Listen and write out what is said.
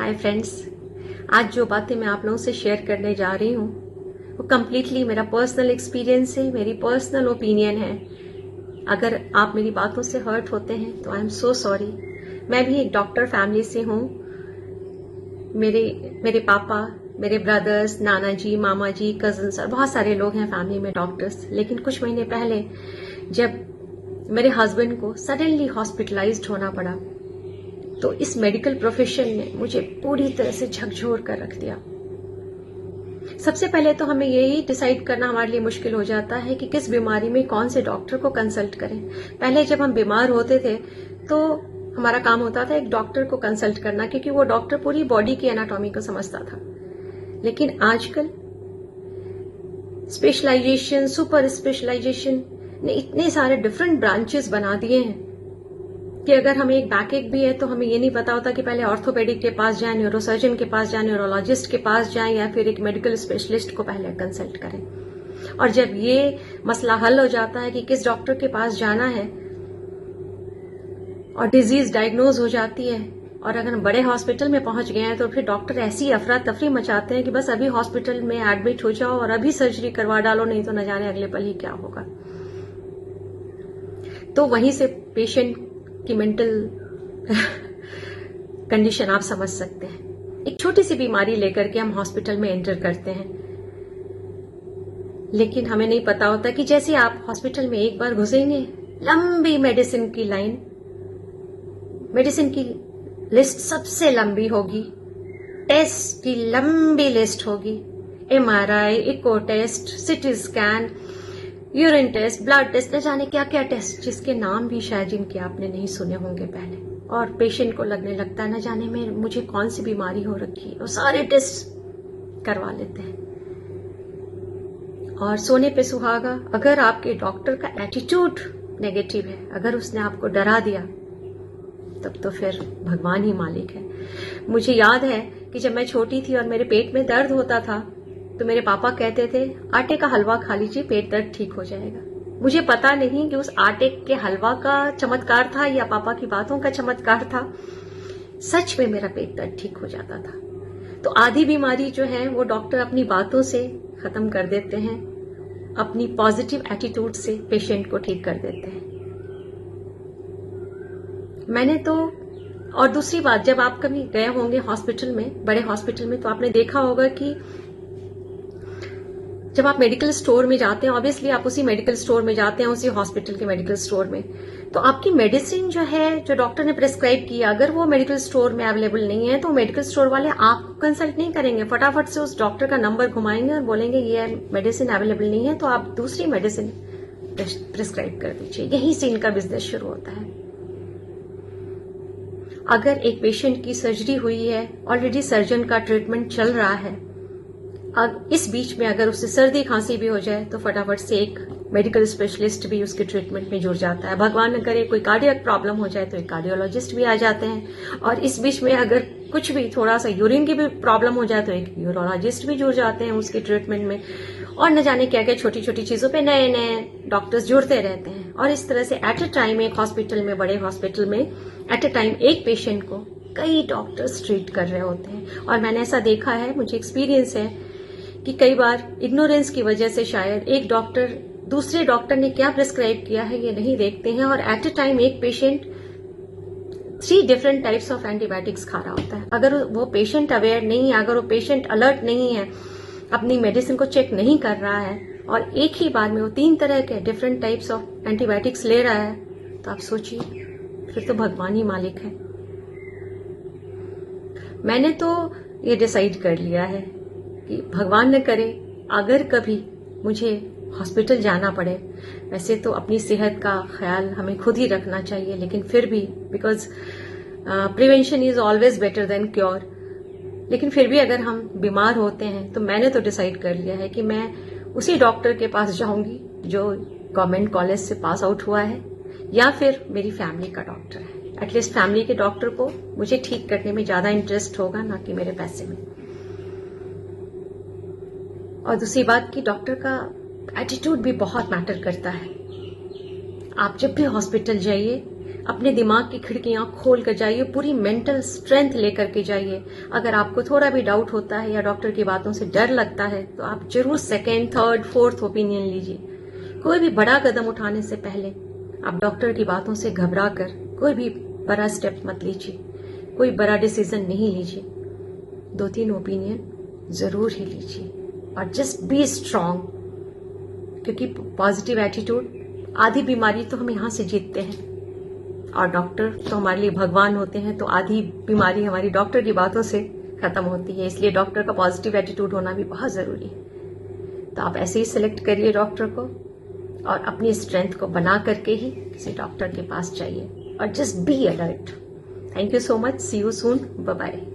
Hi friends, आज जो बातें मैं आप लोगों से शेयर करने जा रही हूँ वो कम्प्लीटली मेरा पर्सनल एक्सपीरियंस है, मेरी पर्सनल ओपिनियन है। अगर आप मेरी बातों से हर्ट होते हैं तो आई एम सो सॉरी। मैं भी एक डॉक्टर फैमिली से हूँ। मेरे पापा, मेरे ब्रदर्स, नाना जी, मामा जी, कजन्स और बहुत सारे लोग हैं फैमिली में डॉक्टर्स। लेकिन कुछ महीने पहले जब मेरे हस्बैंड को सडनली हॉस्पिटलाइज्ड होना पड़ा तो इस मेडिकल प्रोफेशन ने मुझे पूरी तरह से झकझोर कर रख दिया। सबसे पहले तो हमें यही डिसाइड करना हमारे लिए मुश्किल हो जाता है कि किस बीमारी में कौन से डॉक्टर को कंसल्ट करें। पहले जब हम बीमार होते थे तो हमारा काम होता था एक डॉक्टर को कंसल्ट करना, क्योंकि वो डॉक्टर पूरी बॉडी की एनाटॉमी को समझता था। लेकिन आजकल स्पेशलाइजेशन, सुपर स्पेशलाइजेशन ने इतने सारे डिफरेंट ब्रांचेस बना दिए हैं कि अगर हमें एक बैकएक भी है तो हमें ये नहीं पता होता कि पहले ऑर्थोपेडिक के पास जाएं, न्यूरोसर्जन के पास जाएं, न्यूरोलॉजिस्ट के पास जाएं या फिर एक मेडिकल स्पेशलिस्ट को पहले कंसल्ट करें। और जब ये मसला हल हो जाता है कि किस डॉक्टर के पास जाना है और डिजीज डायग्नोज हो जाती है और अगर हम बड़े हॉस्पिटल में पहुंच गए हैं तो फिर डॉक्टर ऐसी अफरा तफरी मचाते हैं कि बस अभी हॉस्पिटल में एडमिट हो जाओ और अभी सर्जरी करवा डालो, नहीं तो न जाने अगले पल ही क्या होगा। तो वहीं से पेशेंट की मेंटल कंडीशन आप समझ सकते हैं। एक छोटी सी बीमारी लेकर के हम हॉस्पिटल में एंटर करते हैं, लेकिन हमें नहीं पता होता कि जैसे आप हॉस्पिटल में एक बार घुसेंगे, लंबी मेडिसिन की लाइन, मेडिसिन की लिस्ट सबसे लंबी होगी, टेस्ट की लंबी लिस्ट होगी, MRI, echo test, CT scan, urine test, blood test, न जाने क्या क्या टेस्ट, जिसके नाम भी शायद जिनके आपने नहीं सुने होंगे पहले। और पेशेंट को लगने लगता है न जाने में मुझे कौन सी बीमारी हो रखी है, वो सारे टेस्ट करवा लेते हैं। और सोने पे सुहागा, अगर आपके डॉक्टर का एटीट्यूड नेगेटिव है, अगर उसने आपको डरा दिया तब तो फिर भगवान ही मालिक है। मुझे याद है कि जब मैं छोटी थी और मेरे पेट में दर्द होता था तो मेरे पापा कहते थे आटे का हलवा खा लीजिए, पेट दर्द ठीक हो जाएगा। मुझे पता नहीं कि उस आटे के हलवा का चमत्कार था या पापा की बातों का चमत्कार था। सच में मेरा पेट दर्द ठीक हो जाता था। तो आधी बीमारी जो है वो डॉक्टर अपनी बातों से खत्म कर देते हैं, अपनी पॉजिटिव एटीट्यूड से पेशेंट को ठीक कर देते हैं। मैंने तो, और दूसरी बात, जब आप कभी गए होंगे हॉस्पिटल में, बड़े हॉस्पिटल में, तो आपने देखा होगा कि जब आप मेडिकल स्टोर में जाते हैं, ऑब्वियसली आप उसी मेडिकल स्टोर में जाते हैं, उसी हॉस्पिटल के मेडिकल स्टोर में, तो आपकी मेडिसिन जो है, जो डॉक्टर ने प्रिस्क्राइब किया, अगर वो मेडिकल स्टोर में अवेलेबल नहीं है तो मेडिकल स्टोर वाले आपको कंसल्ट नहीं करेंगे, फटाफट से उस डॉक्टर का नंबर घुमाएंगे और बोलेंगे ये मेडिसिन अवेलेबल नहीं है तो आप दूसरी मेडिसिन प्रिस्क्राइब कर दीजिए। यहीं से इनका बिजनेस शुरू होता है। अगर एक पेशेंट की सर्जरी हुई है, ऑलरेडी सर्जन का ट्रीटमेंट चल रहा है, अब इस बीच में अगर उससे सर्दी खांसी भी हो जाए तो फटाफट से एक मेडिकल स्पेशलिस्ट भी उसके ट्रीटमेंट में जुड़ जाता है। भगवान न करे कोई कार्डियक प्रॉब्लम हो जाए तो एक कार्डियोलॉजिस्ट भी आ जाते हैं। और इस बीच में अगर कुछ भी थोड़ा सा यूरिन की भी प्रॉब्लम हो जाए तो एक यूरोलॉजिस्ट भी जुड़ जाते हैं उसके ट्रीटमेंट में। और न जाने क्या क्या छोटी छोटी चीजों पे नए नए डॉक्टर्स जुड़ते रहते हैं। और इस तरह से एट ए टाइम एक हॉस्पिटल में, बड़े हॉस्पिटल में एट ए टाइम एक पेशेंट को कई डॉक्टर्स ट्रीट कर रहे होते हैं। और मैंने ऐसा देखा है, मुझे एक्सपीरियंस है कि कई बार इग्नोरेंस की वजह से शायद एक डॉक्टर दूसरे डॉक्टर ने क्या प्रिस्क्राइब किया है ये नहीं देखते हैं और एट ए टाइम एक patient 3 different types of antibiotics खा रहा होता है। अगर वो पेशेंट अवेयर नहीं है, अगर वो पेशेंट अलर्ट नहीं है, अपनी मेडिसिन को चेक नहीं कर रहा है और एक ही बार में वो 3 तरह के डिफरेंट टाइप्स ऑफ एंटीबायोटिक्स ले रहा है, तो आप सोचिए फिर तो भगवान ही मालिक है। मैंने तो ये डिसाइड कर लिया है कि भगवान न करे अगर कभी मुझे हॉस्पिटल जाना पड़े, वैसे तो अपनी सेहत का ख्याल हमें खुद ही रखना चाहिए, लेकिन फिर भी because prevention is always better than cure, लेकिन फिर भी अगर हम बीमार होते हैं तो मैंने तो डिसाइड कर लिया है कि मैं उसी डॉक्टर के पास जाऊंगी जो गवर्नमेंट कॉलेज से पास आउट हुआ है या फिर मेरी फैमिली का डॉक्टर है। एटलीस्ट फैमिली के डॉक्टर को मुझे ठीक करने में ज्यादा इंटरेस्ट होगा, ना कि मेरे पैसे में। और दूसरी बात कि डॉक्टर का एटीट्यूड भी बहुत मैटर करता है। आप जब भी हॉस्पिटल जाइए, अपने दिमाग की खिड़कियां खोल कर जाइए, पूरी मेंटल स्ट्रेंथ लेकर के जाइए। अगर आपको थोड़ा भी डाउट होता है या डॉक्टर की बातों से डर लगता है तो आप जरूर सेकेंड, थर्ड, फोर्थ ओपिनियन लीजिए। कोई भी बड़ा कदम उठाने से पहले आप डॉक्टर की बातों से घबरा कर कोई भी बड़ा स्टेप मत लीजिए, कोई बड़ा डिसीजन नहीं लीजिए। 2-3 ओपिनियन जरूर ही लीजिए और जस्ट बी स्ट्रांग, क्योंकि पॉजिटिव एटीट्यूड, आधी बीमारी तो हम यहां से जीतते हैं और डॉक्टर तो हमारे लिए भगवान होते हैं, तो आधी बीमारी हमारी डॉक्टर की बातों से खत्म होती है। इसलिए डॉक्टर का पॉजिटिव एटीट्यूड होना भी बहुत जरूरी है। तो आप ऐसे ही सिलेक्ट करिए डॉक्टर को और अपनी स्ट्रेंथ को बना करके ही किसी डॉक्टर के पास जाइए और just be alert. Thank you so much, see you soon, bye bye.